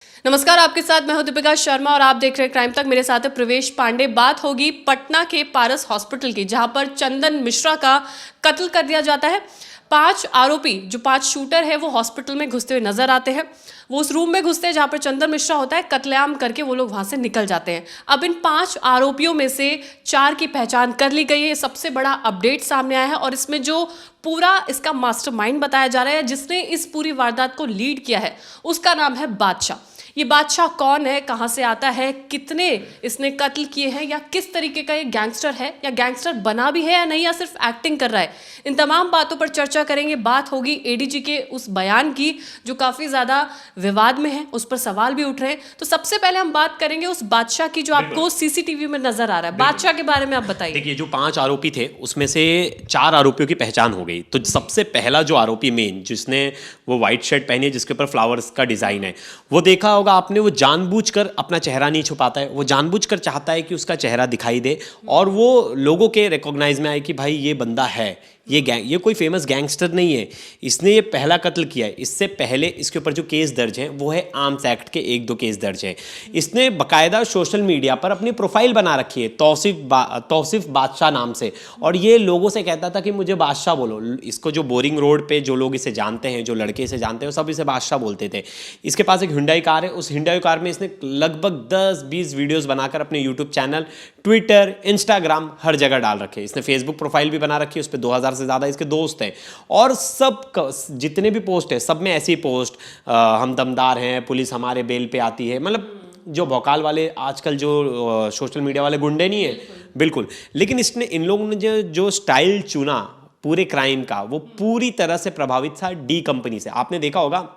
नमस्कार, आपके साथ मैं हूं दीपिका शर्मा और आप देख रहे हैं क्राइम तक। मेरे साथ है प्रवेश पांडे। बात होगी पटना के पारस हॉस्पिटल की, जहां पर चंदन मिश्रा का कत्ल कर दिया जाता है। 5 आरोपी, जो 5 शूटर है, वो हॉस्पिटल में घुसते हुए नजर आते हैं। वो उस रूम में घुसते हैं जहां पर चंदन मिश्रा होता है, कत्लेआम करके वो लोग वहां से निकल जाते हैं। अब इन 5 आरोपियों में से 4 की पहचान कर ली गई है। सबसे बड़ा अपडेट सामने आया है और इसमें जो पूरा इसका मास्टरमाइंड बताया जा रहा है, जिसने इस पूरी वारदात को लीड किया है, उसका नाम है बादशाह। ये बादशाह कौन है, कहां से आता है, कितने इसने कत्ल किए हैं, या किस तरीके का ये गैंगस्टर है, या गैंगस्टर बना भी है या नहीं, या सिर्फ एक्टिंग कर रहा है, इन तमाम बातों पर चर्चा करेंगे। बात होगी एडीजी के उस बयान की जो काफी ज्यादा विवाद में है, उस पर सवाल भी उठ रहे हैं। तो सबसे पहले हम बात करेंगे उस बादशाह की जो आपको सीसीटीवी में नजर आ रहा है। बादशाह के बारे में आप बताइए। देखिए, जो 5 आरोपी थे उसमें से 4 आरोपियों की पहचान हो गई। तो सबसे पहला जो आरोपी मेन, जिसने वो व्हाइट शर्ट पहनी है जिसके ऊपर फ्लावर्स का डिजाइन है, वो देखा होगा आपने, वो जानबूझकर अपना चेहरा नहीं छुपाता है। वो जानबूझकर चाहता है कि उसका चेहरा दिखाई दे और वो लोगों के रिकॉग्नाइज में आए कि भाई ये बंदा है, ये कोई फेमस गैंगस्टर नहीं है, इसने ये पहला कत्ल किया है। इससे पहले इसके ऊपर जो केस दर्ज है वो है आर्म्स एक्ट के 1-2 केस दर्ज है। इसने बाकायदा सोशल मीडिया पर अपनी प्रोफाइल बना रखी है तौसीफ बादशाह नाम से, और ये लोगों से कहता था कि मुझे बादशाह बोलो। इसको जो बोरिंग रोड पे जो लोग इसे जानते हैं, जो लड़के इसे जानते हैं, वो सब इसे बादशाह बोलते थे। इसके पास एक हुंडई कार है। उस हुंडई कार में इसने लगभग 10-20 वीडियोस बनाकर अपने यूट्यूब चैनल, ट्विटर, इंस्टाग्राम, हर जगह डाल रखे। इसने फेसबुक प्रोफाइल भी बना रखी है, उस पर 2000 से ज़्यादा इसके दोस्त हैं। और सब जितने भी पोस्ट है, सब में ऐसी पोस्ट, हम दमदार हैं, पुलिस हमारे बेल पे आती है। मतलब जो भौकाल वाले आजकल जो सोशल मीडिया वाले गुंडे नहीं है, बिल्कुल। लेकिन इसने, इन लोगों ने जो स्टाइल चुना पूरे क्राइम का, वो पूरी तरह से प्रभावित था डी कंपनी से। आपने देखा होगा,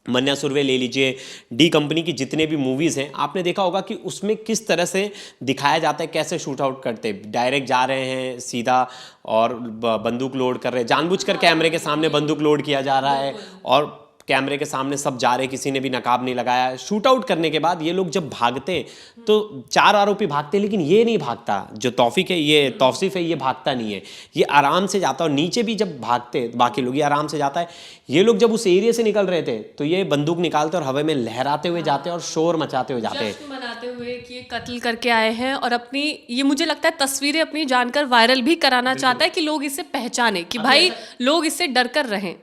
मन्या सुरवे ले लीजिए, डी कंपनी की जितने भी मूवीज़ हैं, आपने देखा होगा कि उसमें किस तरह से दिखाया जाता है, कैसे शूट आउट करते हैं। डायरेक्ट जा रहे हैं सीधा और बंदूक लोड कर रहे हैं, जानबूझकर कैमरे के सामने बंदूक लोड किया जा रहा है और कैमरे के सामने सब जा रहे, किसी ने भी नकाब नहीं लगाया। शूट आउट करने के बाद ये लोग जब भागते तो 4 आरोपी भागते, लेकिन ये नहीं भागता। जो तौफीक है, ये तौसीफ है, ये भागता नहीं है, ये आराम से जाता। और नीचे भी जब भागते बाकी लोग, ये आराम से जाता है। ये लोग जब उस एरिया से निकल रहे थे तो ये बंदूक निकालते और हवा में लहराते हुए जाते और शोर मचाते हुए जाते हैं, मनाते हुए कि ये कत्ल करके आए हैं। और अपनी, ये मुझे लगता है तस्वीरें अपनी जानकर वायरल भी कराना चाहता है कि लोग इसे पहचाने, कि भाई लोग इससे डर कर रहें।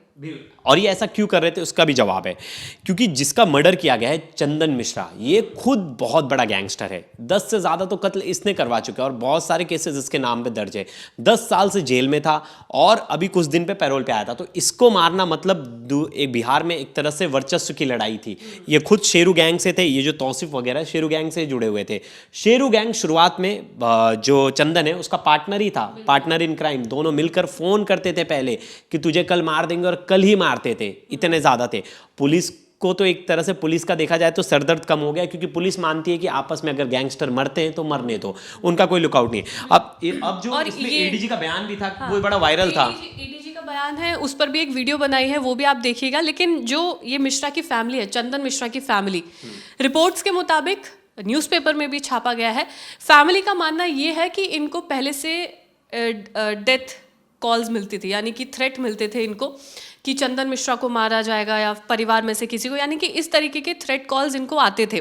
और ये ऐसा क्यों कर रहे थे, उसका भी जवाब है। क्योंकि जिसका मर्डर किया गया है, चंदन मिश्रा, ये खुद बहुत बड़ा गैंगस्टर है। 10 से ज़्यादा तो कत्ल इसने करवा चुका है और बहुत सारे केसेस इसके नाम पे दर्ज है। 10 साल से जेल में था और अभी कुछ दिन पे पैरोल पे आया था। तो इसको मारना मतलब एक बिहार में एक तरह से वर्चस्व की लड़ाई थी। ये खुद शेरू गैंग से थे, ये जो तौसीफ वगैरह शेरू गैंग से जुड़े हुए थे। शेरू गैंग शुरुआत में जो चंदन है उसका पार्टनर ही था, पार्टनर इन क्राइम। दोनों मिलकर फ़ोन करते थे पहले कि तुझे कल मार देंगे, और कल ही मारते थे, इतने ज़्यादा थे। पुलिस को तो एक तरह से, पुलिस का देखा जाए तो सरदर्द कम हो गया, क्योंकि पुलिस मानती है कि आपस में अगर गैंगस्टर मरते हैं तो मरने दो, उनका कोई लुकआउट नहीं है। अब जो इसमें एडीजी का बयान भी था, हाँ, वो बड़ा वायरल था। एडीजी का बयान है, उस पर भी एक वीडियो बनाई है, वो भी आप देखिएगा। लेकिन जो ये मिश्रा की फैमिली है, चंदन मिश्रा की फैमिली, रिपोर्ट्स के मुताबिक न्यूज़पेपर में भी छापा गया है, फैमिली का मानना ये है कि इनको पहले से डेथ कॉल्स मिलती थी, यानी कि थ्रेट मिलते थे इनको कि चंदन मिश्रा को मारा जाएगा या परिवार में से किसी को, यानी कि इस तरीके के थ्रेट कॉल्स इनको आते थे।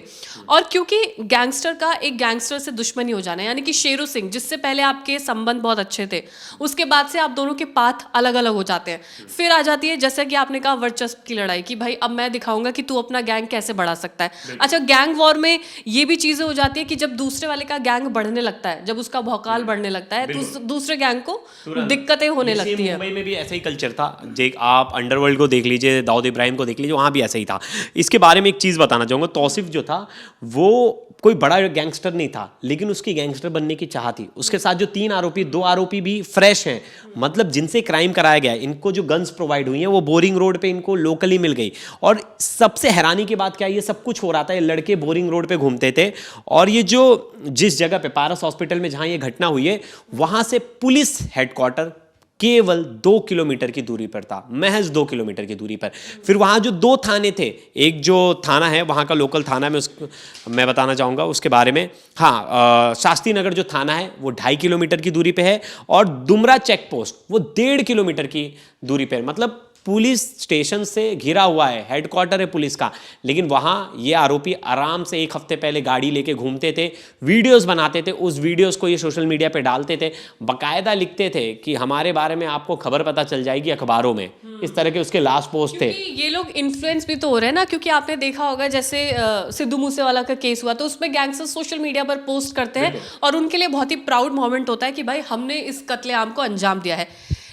और क्योंकि गैंगस्टर का एक गैंगस्टर से दुश्मनी हो जाना, यानी कि शेरू सिंह, जिससे पहले आपके संबंध बहुत अच्छे थे, उसके बाद से आप दोनों के पाथ अलग अलग हो जाते हैं। फिर आ जाती है, जैसा कि आपने कहा, वर्चस्व की लड़ाई, कि भाई अब मैं दिखाऊंगा कि तू अपना गैंग कैसे बढ़ा सकता है। अच्छा, गैंग वॉर में ये भी चीजें हो जाती है कि जब दूसरे वाले का गैंग बढ़ने लगता है, जब उसका भौकाल बढ़ने लगता है, तो दूसरे गैंग को दिक्कतें होने लगती है। मुंबई में भी ऐसा ही कल्चर था। आप अंडरवर्ल्ड को देख लीजिए, दाऊद इब्राहिम को देख लीजिए, वहाँ भी ऐसा ही था। इसके बारे में एक चीज़ बताना चाहूँगा, तौसीफ जो था वो कोई बड़ा गैंगस्टर नहीं था, लेकिन उसकी गैंगस्टर बनने की चाह थी। उसके साथ जो 3 आरोपी, 2 आरोपी भी फ्रेश हैं, मतलब जिनसे क्राइम कराया गया है, इनको जो गन्स प्रोवाइड हुई हैं वो बोरिंग रोड पे इनको लोकली मिल गई। और सबसे हैरानी की बात क्या है, ये सब कुछ हो रहा था, ये लड़के बोरिंग रोड पे घूमते थे, और ये जो जिस जगह पे पारस हॉस्पिटल में जहाँ ये घटना हुई है, वहाँ से पुलिस हेडक्वार्टर केवल 2 किलोमीटर की दूरी पर था, महज 2 किलोमीटर की दूरी पर। फिर वहाँ जो 2 थाने थे, एक जो थाना है वहाँ का लोकल थाना, मैं बताना चाहूँगा उसके बारे में। हाँ, शास्त्री नगर जो थाना है वो 2.5 किलोमीटर की दूरी पे है, और दुमरा चेक पोस्ट वो 1.5 किलोमीटर की दूरी पर। मतलब पुलिस स्टेशन से घिरा हुआ है, हेडक्वार्टर है पुलिस का, लेकिन वहाँ ये आरोपी आराम से 1 हफ्ते पहले गाड़ी लेके घूमते थे, वीडियोस बनाते थे, उस वीडियोस को ये सोशल मीडिया पे डालते थे, बाकायदा लिखते थे कि हमारे बारे में आपको खबर पता चल जाएगी अखबारों में। इस तरह के उसके लास्ट पोस्ट थे। ये लोग इन्फ्लुएंस भी तो हो रहे हैं ना, क्योंकि आपने देखा होगा जैसे सिद्धू मूसेवाला का केस हुआ तो उसमें गैंगस्टर्स सोशल मीडिया पर पोस्ट करते हैं और उनके लिए बहुत ही प्राउड मोमेंट होता है कि भाई हमने इस कत्लेआम को अंजाम दिया है।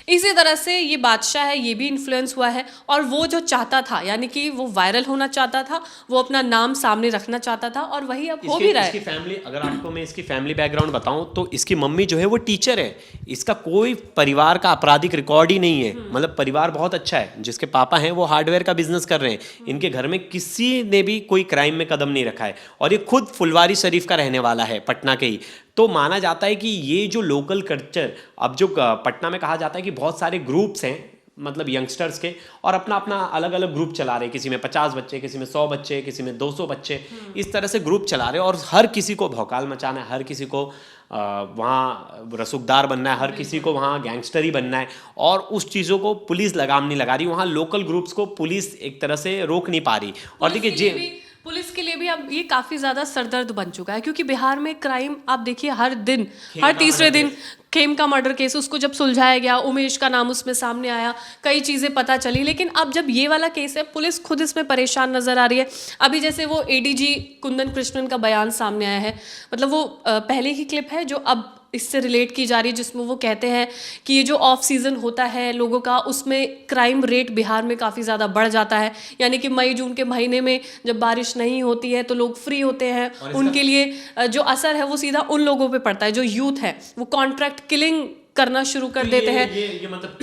इसी तरह से ये बादशाह है, ये भी इन्फ्लुएंस हुआ है और वो जो चाहता था, यानी कि वो वायरल होना चाहता था, वो अपना नाम सामने रखना चाहता था और वही अब हो भी रहा है। इसकी फैमिली, अगर आपको मैं इसकी फैमिली बैकग्राउंड बताऊं तो इसकी मम्मी जो है वो टीचर है, इसका कोई परिवार का आपराधिक रिकॉर्ड ही नहीं है, मतलब परिवार बहुत अच्छा है। जिसके पापा हैं वो हार्डवेयर का बिजनेस कर रहे हैं, इनके घर में किसी ने भी कोई क्राइम में कदम नहीं रखा है और ये खुद फुलवारी शरीफ का रहने वाला है, पटना के ही। तो माना जाता है कि ये जो लोकल कल्चर, अब जो पटना में कहा जाता है कि बहुत सारे ग्रुप्स हैं, मतलब यंगस्टर्स के, और अपना अपना अलग अलग ग्रुप चला रहे, किसी में 50 बच्चे, किसी में 100 बच्चे, किसी में 200 बच्चे, इस तरह से ग्रुप चला रहे और हर किसी को भौकाल मचाना है, हर किसी को वहाँ रसूखदार बनना है, हर किसी को वहाँ गैंगस्टर ही बनना है और उस चीज़ों को पुलिस लगाम नहीं लगा रही, वहाँ लोकल ग्रुप्स को पुलिस एक तरह से रोक नहीं पा रही। और देखिए पुलिस के लिए भी अब ये काफ़ी ज़्यादा सरदर्द बन चुका है, क्योंकि बिहार में क्राइम आप देखिए हर दिन, हर तीसरे दिन खेम का मर्डर केस, उसको जब सुलझाया गया, उमेश का नाम उसमें सामने आया, कई चीज़ें पता चली, लेकिन अब जब ये वाला केस है पुलिस खुद इसमें परेशान नज़र आ रही है। अभी जैसे वो एडीजी कुंदन कृष्णन का बयान सामने आया है, मतलब वो पहले की क्लिप है जो अब इससे रिलेट की जा रही है, जिसमें वो कहते हैं कि ये जो ऑफ सीज़न होता है लोगों का, उसमें क्राइम रेट बिहार में काफ़ी ज़्यादा बढ़ जाता है। यानी कि मई जून के महीने में जब बारिश नहीं होती है तो लोग फ्री होते हैं, उनके लिए जो असर है वो सीधा उन लोगों पे पड़ता है जो यूथ है, वो कॉन्ट्रैक्ट किलिंग करना शुरू कर देते हैं। ये मतलब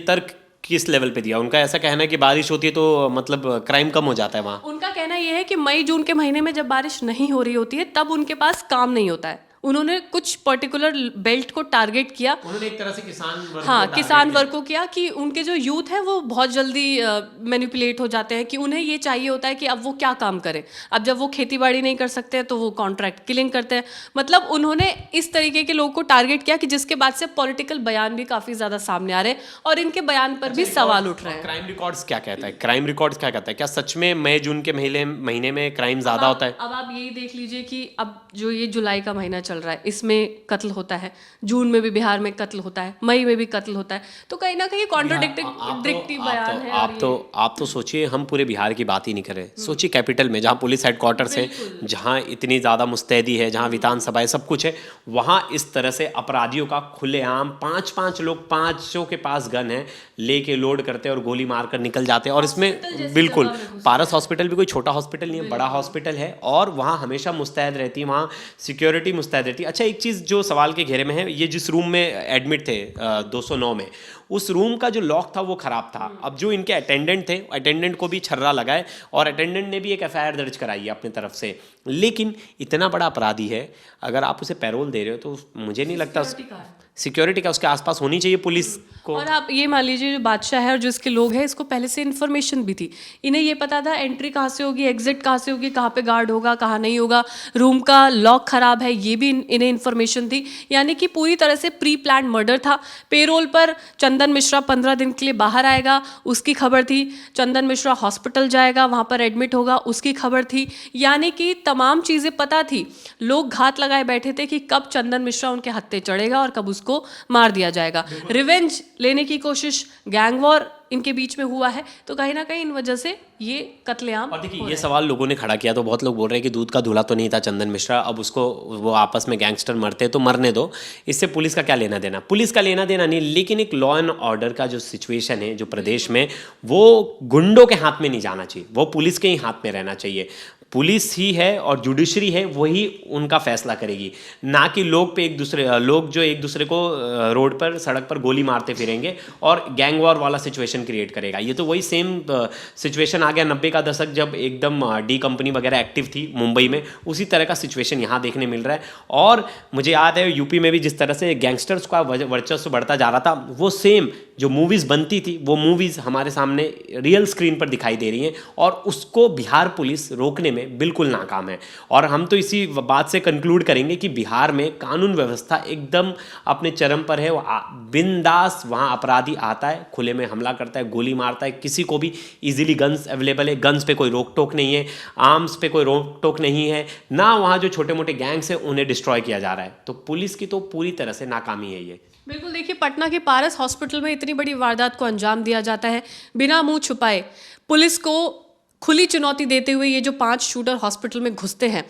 तर्क किस लेवल पे दिया? उनका ऐसा कहना है कि बारिश होती है तो मतलब क्राइम कम हो जाता है वहाँ। उनका कहना ये है कि मई जून के महीने में जब बारिश नहीं हो रही होती है तब उनके पास काम नहीं होता है। उन्होंने कुछ पर्टिकुलर बेल्ट को टारगेट किया, उन्होंने एक तरह से किसान वर्ग को किया कि उनके जो यूथ है वो बहुत जल्दी मैनिपुलेट हो जाते हैं कि उन्हें ये चाहिए होता है कि अब वो क्या काम करें। अब जब वो खेती बाड़ी नहीं कर सकते हैं तो वो कॉन्ट्रैक्ट किलिंग करते हैं। मतलब उन्होंने इस तरीके के लोगों को टारगेट किया कि जिसके बाद से पॉलिटिकल बयान भी काफ़ी ज़्यादा सामने आ रहे हैं और इनके बयान पर भी सवाल उठ रहे हैं। क्राइम रिकॉर्ड्स क्या कहता है? क्राइम रिकॉर्ड्स क्या कहता है? क्या सच में मई जून के महीने में क्राइम ज़्यादा होता है? अब आप यही देख लीजिए कि अब जो ये जुलाई का महीना चल रहा है इसमें कत्ल होता है, जून में भी बिहार में कत्ल होता है, मई में भी कत्ल होता है, तो कहीं ना कहीं कॉन्ट्राडिक्टिव बयान है। आप तो सोचिए, हम पूरे बिहार की बात ही नहीं कर रहे, सोचिए कैपिटल में जहाँ पुलिस हेडक्वार्टर्स है, जहाँ इतनी ज़्यादा मुस्तैदी है, जहाँ विधानसभा है, सब कुछ है, वहाँ इस तरह से अपराधियों का खुलेआम 5-5 लोग, 500 के पास गन है, लेके लोड करते हैं और गोली मारकर निकल जाते हैं। और इसमें बिल्कुल पारस हॉस्पिटल भी कोई छोटा हॉस्पिटल नहीं है, बड़ा हॉस्पिटल है और वहाँ हमेशा मुस्तैद रहती है, वहाँ सिक्योरिटी मुस्तैद रहती है। अच्छा, एक चीज़ जो सवाल के घेरे में है, ये जिस रूम में एडमिट थे 209 में, उस रूम का जो लॉक था वो ख़राब था। अब जो इनके अटेंडेंट थे, अटेंडेंट को भी छर्रा लगाए और अटेंडेंट ने भी एक एफआईआर दर्ज कराई है अपनी तरफ से। लेकिन इतना बड़ा अपराधी है, अगर आप उसे पैरोल दे रहे हो तो मुझे नहीं लगता सिक्योरिटी का उसके आसपास होनी चाहिए पुलिस को। और आप ये मान लीजिए जो बादशाह है और जो इसके लोग हैं, इसको पहले से इन्फॉर्मेशन भी थी, इन्हें ये पता था एंट्री कहाँ से होगी, एग्जिट कहाँ से होगी, कहाँ पे गार्ड होगा, कहाँ नहीं होगा, रूम का लॉक खराब है, ये भी इन्हें इन्फॉर्मेशन थी। यानी कि पूरी तरह से प्री प्लान मर्डर था। पेरोल पर चंदन मिश्रा 15 दिन के लिए बाहर आएगा, उसकी खबर थी। चंदन मिश्रा हॉस्पिटल जाएगा, वहाँ पर एडमिट होगा, उसकी खबर थी। यानी कि तमाम चीज़ें पता थी। लोग घात लगाए बैठे थे कि कब चंदन मिश्रा उनके हत्थे चढ़ेगा और कब को मार दिया जाएगा। रिवेंज लेने की कोशिश, गैंग वॉर इनके बीच में हुआ है, तो कहीं ना कहीं इन वजह से ये कत्लेआम। और देखिए, ये सवाल लोगों ने खड़ा किया तो बहुत लोग बोल रहे हैं कि दूध का दूल्हा तो नहीं था चंदन मिश्रा, अब उसको वो आपस में गैंगस्टर मरते तो मरने दो, इससे पुलिस का क्या लेना देना? पुलिस का लेना देना नहीं, लेकिन एक लॉ एंड ऑर्डर का जो सिचुएशन है जो प्रदेश में, वो गुंडों के हाथ में नहीं जाना चाहिए, वो पुलिस के ही हाथ में रहना चाहिए। पुलिस ही है और जुडिशरी है, वही उनका फैसला करेगी, ना कि लोग जो एक दूसरे को रोड पर, सड़क पर गोली मारते फिरेंगे और गैंग वॉर वाला सिचुएशन क्रिएट करेगा। ये तो वही सेम सिचुएशन आ गया 90 का दशक, जब एकदम डी कंपनी वगैरह एक्टिव थी मुंबई में, उसी तरह का सिचुएशन यहाँ देखने मिल रहा है। और मुझे याद है यूपी में भी जिस तरह से गैंगस्टर्स का वर्चस्व बढ़ता जा रहा था, वो सेम जो मूवीज़ बनती थी वो मूवीज़ हमारे सामने रियल स्क्रीन पर दिखाई दे रही हैं और उसको बिहार पुलिस रोकने में बिल्कुल नाकाम है। और हम तो इसी बात से कंक्लूड करेंगे कि बिहार में कानून व्यवस्था एकदम अपने चरम पर है। बिंदास वहाँ अपराधी आता है, खुले में हमला करता है, गोली मारता है, किसी को भी इजीली गन्स अवेलेबल है, गन्स पे कोई रोक टोक नहीं है, आर्म्स पे कोई रोक टोक नहीं है ना, वहाँ जो छोटे मोटे गैंग्स हैं उन्हें डिस्ट्रॉय किया जा रहा है। तो पुलिस की तो पूरी तरह से नाकामी है ये। बिल्कुल, देखिए पटना के पारस हॉस्पिटल में इतनी बड़ी वारदात को अंजाम दिया जाता है बिना मुंह छुपाए। पुलिस को खुली चुनौती देते हुए ये जो 5 शूटर हॉस्पिटल में घुसते हैं,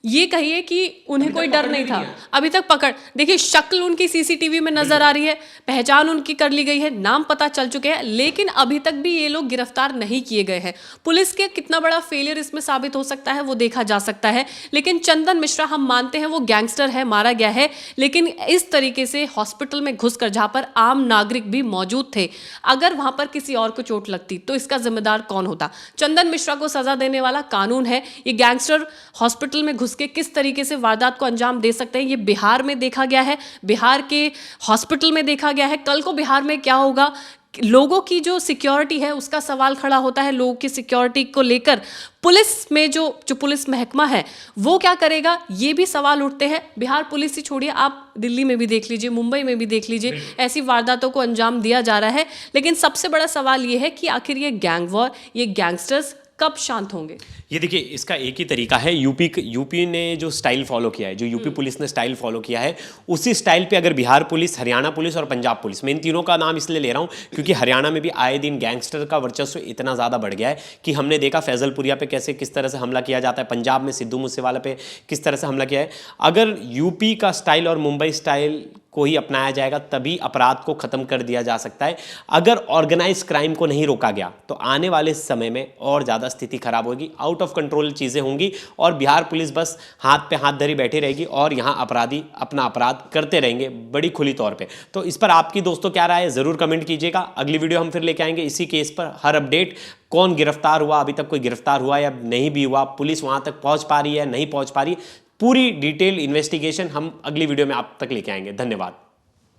ये कहिए कि उन्हें कोई डर नहीं था। अभी तक पकड़, देखिए शक्ल उनकी सीसीटीवी में नजर आ रही है, पहचान उनकी कर ली गई है, नाम पता चल चुके हैं, लेकिन अभी तक भी ये लोग गिरफ्तार नहीं किए गए हैं। पुलिस के कितना बड़ा फेलियर इसमें साबित हो सकता है वो देखा जा सकता है। लेकिन चंदन मिश्रा हम मानते हैं वो गैंगस्टर है, मारा गया है, लेकिन इस तरीके से हॉस्पिटल में घुसकर जहां पर आम नागरिक भी मौजूद थे, अगर वहां पर किसी और को चोट लगती तो इसका जिम्मेदार कौन होता? चंदन मिश्रा को सजा देने वाला कानून है। ये गैंगस्टर हॉस्पिटल में घुस के किस तरीके से वारदात को अंजाम दे सकते हैं, ये बिहार में देखा गया है, बिहार के हॉस्पिटल में देखा गया है। कल को बिहार में क्या होगा, लोगों की जो सिक्योरिटी है उसका सवाल खड़ा होता है। लोगों की सिक्योरिटी को लेकर पुलिस में जो पुलिस महकमा है वो क्या करेगा, ये भी सवाल उठते हैं। बिहार पुलिस ही छोड़िए, आप दिल्ली में भी देख लीजिए, मुंबई में भी देख लीजिए, ऐसी वारदातों को अंजाम दिया जा रहा है। लेकिन सबसे बड़ा सवाल ये है कि आखिर ये गैंग वॉर, ये गैंगस्टर्स कब शांत होंगे? ये देखिए, इसका एक ही तरीका है। यूपी ने जो स्टाइल फॉलो किया है, जो यूपी पुलिस ने स्टाइल फॉलो किया है, उसी स्टाइल पे अगर बिहार पुलिस, हरियाणा पुलिस और पंजाब पुलिस, मैं इन तीनों का नाम इसलिए ले रहा हूँ क्योंकि हरियाणा में भी आए दिन गैंगस्टर का वर्चस्व इतना ज़्यादा बढ़ गया है कि हमने देखा फैजलपुरिया पे कैसे किस तरह से हमला किया जाता है, पंजाब में सिद्धू मूसेवाला पे किस तरह से हमला किया है। अगर यूपी का स्टाइल और मुंबई स्टाइल को ही अपनाया जाएगा तभी अपराध को खत्म कर दिया जा सकता है। अगर ऑर्गेनाइज क्राइम को नहीं रोका गया तो आने वाले समय में और ज़्यादा स्थिति खराब होगी, आउट ऑफ कंट्रोल चीज़ें होंगी और बिहार पुलिस बस हाथ पे हाथ धरी बैठी रहेगी और यहाँ अपराधी अपना अपराध करते रहेंगे बड़ी खुली तौर पे। तो इस पर आपकी दोस्तों क्या राय है, ज़रूर कमेंट कीजिएगा। अगली वीडियो हम फिर लेके आएंगे इसी केस पर, हर अपडेट, कौन गिरफ्तार हुआ, अभी तक कोई गिरफ्तार हुआ या नहीं भी हुआ, पुलिस वहाँ तक पहुँच पा रही है नहीं पहुँच पा रही, पूरी डिटेल इन्वेस्टिगेशन हम अगली वीडियो में आप तक लेके आएंगे। धन्यवाद।